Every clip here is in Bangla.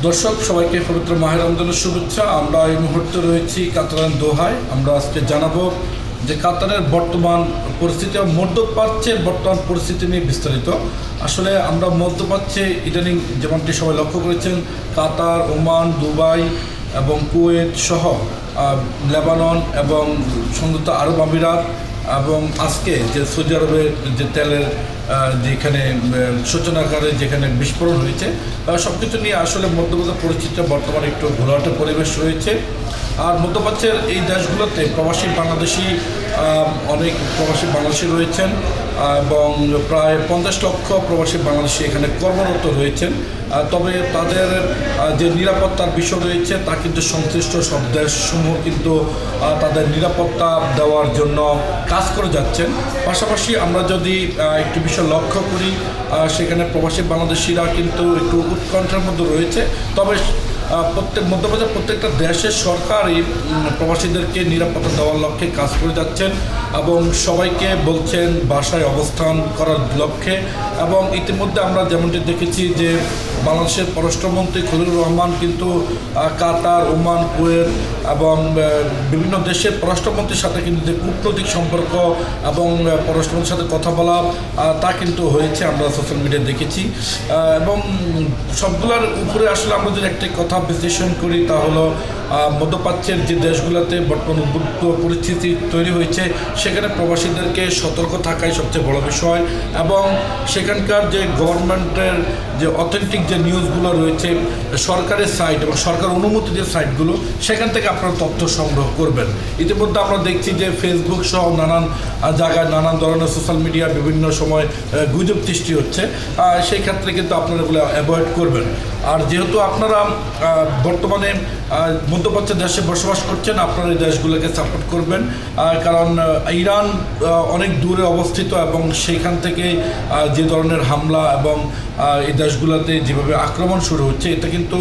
দর্শক সবাইকে পবিত্র মাহে রমজানের শুভেচ্ছা। আমরা এই মুহূর্তে রয়েছি কাতারের দোহায়। আমরা আজকে জানাবো যে কাতারের বর্তমান পরিস্থিতি, মধ্যপ্রাচ্যের বর্তমান পরিস্থিতি নিয়ে বিস্তারিত। আসলে আমরা মধ্যপ্রাচ্যে ইদানিং যেমনটি সবাই লক্ষ্য করেছেন, কাতার, ওমান, দুবাই এবং কুয়েত সহ লেবানন এবং সংযুক্ত আরব আমিরাত এবং আজকে যে সৌদি আরবের যে তেলের যেখানে সূচনাকারে যেখানে বিস্ফোরণ হয়েছে, সব কিছু নিয়ে আসলে মধ্যপ্রাচ্য পরিস্থিতিটা বর্তমানে একটু ঘোলাটে পরিবেশ রয়েছে। আর মধ্যপ্রাচ্যের এই দেশগুলোতে প্রবাসী বাংলাদেশি অনেক প্রবাসী বাংলাদেশি রয়েছেন এবং প্রায় 50 লক্ষ প্রবাসী বাংলাদেশি এখানে কর্মরত রয়েছেন। তবে তাদের যে নিরাপত্তার বিষয় রয়েছে তা কিন্তু সংশ্লিষ্ট সব দেশসমূহ কিন্তু তাদের নিরাপত্তা দেওয়ার জন্য কাজ করে যাচ্ছেন। পাশাপাশি আমরা যদি একটি বিষয় লক্ষ্য করি, সেখানে প্রবাসী বাংলাদেশিরা কিন্তু একটু উৎকণ্ঠার মধ্যে রয়েছে। তবে মধ্যপ্রাচ্যের প্রত্যেকটা দেশের সরকারই প্রবাসীদেরকে নিরাপত্তা দেওয়ার লক্ষ্যে কাজ করে যাচ্ছেন এবং সবাইকে বলছেন বাসায় অবস্থান করার লক্ষ্যে। এবং ইতিমধ্যে আমরা যেমনটি দেখেছি যে বাংলাদেশের পররাষ্ট্রমন্ত্রী খলিলুর রহমান কিন্তু কাতার, ওমান, কুয়েত এবং বিভিন্ন দেশের পররাষ্ট্রমন্ত্রীর সাথে কিন্তু যে কূটনৈতিক সম্পর্ক এবং পররাষ্ট্রমন্ত্রীর সাথে কথা বলা তা কিন্তু হয়েছে, আমরা সোশ্যাল মিডিয়ায় দেখেছি। এবং সবগুলোর উপরে আসলে আমরা যদি একটি কথা বিশ্লেষণ করি তা হলো মধ্যপ্রাচ্যের যে দেশগুলোতে বর্তমান উদ্ভূত পরিস্থিতি তৈরি হয়েছে সেখানে প্রবাসীদেরকে সতর্ক থাকাই সবচেয়ে বড় বিষয়। এবং সেখানকার যে গভর্নমেন্টের যে অথেন্টিক যে নিউজগুলো রয়েছে, সরকারের সাইট এবং সরকার অনুমোদিত যে সাইটগুলো, সেখান থেকে আপনারা তথ্য সংগ্রহ করবেন। ইতিমধ্যে আমরা দেখছি যে ফেসবুক সহ নানান জায়গায় নানান ধরনের সোশ্যাল মিডিয়া বিভিন্ন সময় গুজব সৃষ্টি হচ্ছে, সেই ক্ষেত্রে কিন্তু আপনারা এগুলো অ্যাভয়েড করবেন। আর যেহেতু আপনারা বর্তমানে মধ্যপ্রাচ্যের দেশে বসবাস করছেন, আপনারা এই দেশগুলোকে সাপোর্ট করবেন, কারণ ইরান অনেক দূরে অবস্থিত এবং সেইখান থেকে যে ধরনের হামলা এবং এই দেশগুলোতে যেভাবে আক্রমণ শুরু হচ্ছে, এটা কিন্তু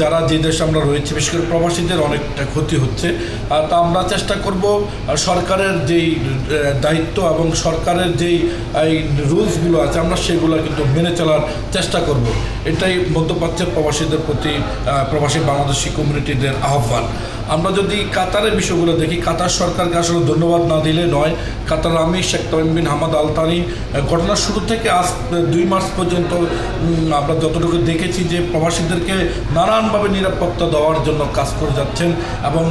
যারা যে দেশে আমরা রয়েছে বিশেষ করে প্রবাসীদের অনেকটা ক্ষতি হচ্ছে। তা আমরা চেষ্টা করব সরকারের যেই দায়িত্ব এবং সরকারের যেই রুলসগুলো আছে আমরা সেগুলো কিন্তু মেনে চলার চেষ্টা করব। এটাই মধ্যপ্রাচ্যের প্রবাসীদের প্রতি প্রবাসী বাংলাদেশি কমিউনিটিদের আহ্বান। আমরা যদি কাতারের বিষয়গুলো দেখি, কাতার সরকারকে আসলে ধন্যবাদ না দিলে নয়। কাতার আমির Sheikh Tamim bin Hamad Al Thani ঘটনার শুরু থেকে আজ 2 মার্চ পর্যন্ত আমরা যতটুকু দেখেছি যে প্রবাসীদেরকে নানানভাবে নিরাপত্তা দেওয়ার জন্য কাজ করে যাচ্ছেন এবং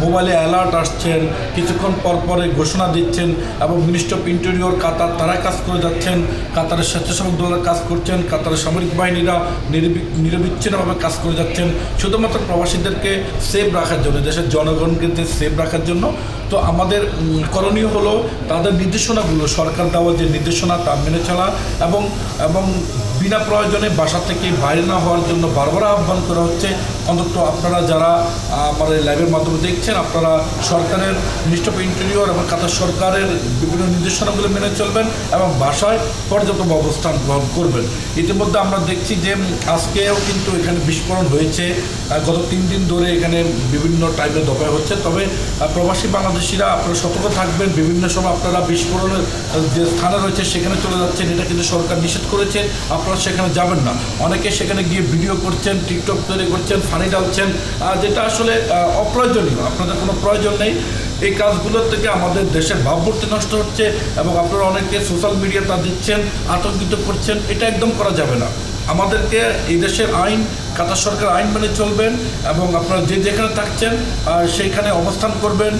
মোবাইলে অ্যালার্ট আসছেন, কিছুক্ষণ পর পরে ঘোষণা দিচ্ছেন এবং মিনিস্ট্রি অফ ইন্টেরিয়র কাতার তারা কাজ করে যাচ্ছেন, কাতারের স্বেচ্ছাসেবক দলরা কাজ করছেন, কাতারের সামরিক বাহিনীরা নিরবিচ্ছিন্নভাবে কাজ করে যাচ্ছেন শুধুমাত্র প্রবাসীদেরকে সেফ রাখার জন্য, দেশের জনগণকে সেফ রাখার জন্য। তো আমাদের করণীয় হলো তাদের নির্দেশনাগুলো, সরকার দেওয়া যে নির্দেশনা তা মেনে চলা এবং এবং বিনা প্রয়োজনে বাসা থেকে বাইরে না হওয়ার জন্য বারবার আহ্বান করা হচ্ছে। অন্তত আপনারা যারা আমার এই লাইভের মাধ্যমে দেখছেন, আপনারা সরকারের মিনিস্ট্রি অফ ইন্টেরিয়র এবং কাতার সরকারের বিভিন্ন নির্দেশনাগুলো মেনে চলবেন এবং বাসায় পর্যাপ্ত অবস্থান গ্রহণ করবেন। ইতিমধ্যে আমরা দেখছি যে আজকেও কিন্তু এখানে বিস্ফোরণ হয়েছে, গত 3 দিন ধরে এখানে বিভিন্ন টাইপে দফায় হচ্ছে। তবে প্রবাসী বাংলাদেশিরা আপনারা সতর্ক থাকবেন, বিভিন্ন সময় আপনারা বিস্ফোরণের যে স্থানে রয়েছে সেখানে চলে যাচ্ছেন, এটা কিন্তু সরকার নিষেধ করেছে, আপনারা সেখানে যাবেন না। অনেকে সেখানে গিয়ে ভিডিও করছেন, টিকটক তৈরি করছেন, ফানি ডালছেন, যেটা আসলে অপ্রয়োজনীয়, আপনাদের কোনো প্রয়োজন নেই। এই কাজগুলোর থেকে আমাদের দেশের ভাবমূর্তি নষ্ট হচ্ছে এবং আপনারা অনেকে সোশ্যাল মিডিয়া তা দিচ্ছেন, আতঙ্কিত করছেন, এটা একদম করা যাবে না। আমাদেরকে এই দেশের আইন, কাতার সরকার আইন মেনে চলবেন এবং আপনারা যে যেখানে থাকছেন সেইখানে অবস্থান করবেন।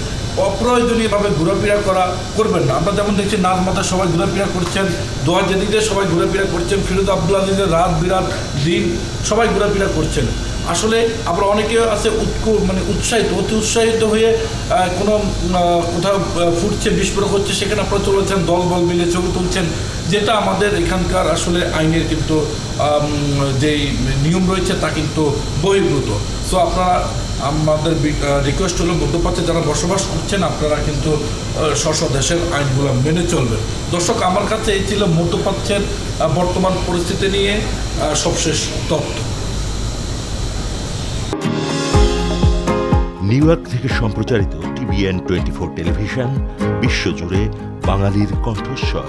অপ্রয়োজনীয়ভাবে ঘোরাফেরা করবেন না। আমরা যেমন দেখছি নাজমাতা সবাই ঘোরাফেরা করছেন, দোয়া জেদিদে সবাই ঘোরাফেরা করছেন, ফিরোজ আব্দুল আজিজের রাত বিরাত দিন সবাই ঘোরাফেরা করছেন। আসলে আমরা অনেকে আছে অতি উৎসাহিত হয়ে কোনো কোথাও ফুটছে, বিস্ফোরক হচ্ছে, সেখানে আপনারা চলেছেন দল বল মিলে ছবি তুলছেন, যেটা আমাদের এখানকার আসলে আইনের কিন্তু যেই নিয়ম রয়েছে তা কিন্তু বহির্ভূত। সো আপনারা, আমাদের রিকোয়েস্ট হলো মধ্যপ্রাচ্যে যারা বসবাস করছেন আপনারা কিন্তু স্ব দেশের আইনগুলো মেনে চলবেন। দর্শক, আমার কাছে এই ছিল মধ্যপ্রাচ্যের বর্তমান পরিস্থিতি নিয়ে সবশেষ তথ্য। নিউ ইয়র্ক থেকে সম্প্রচারিত TVN 24 টেলিভিশন বিশ্বজুড়ে বাঙালির কণ্ঠস্বর।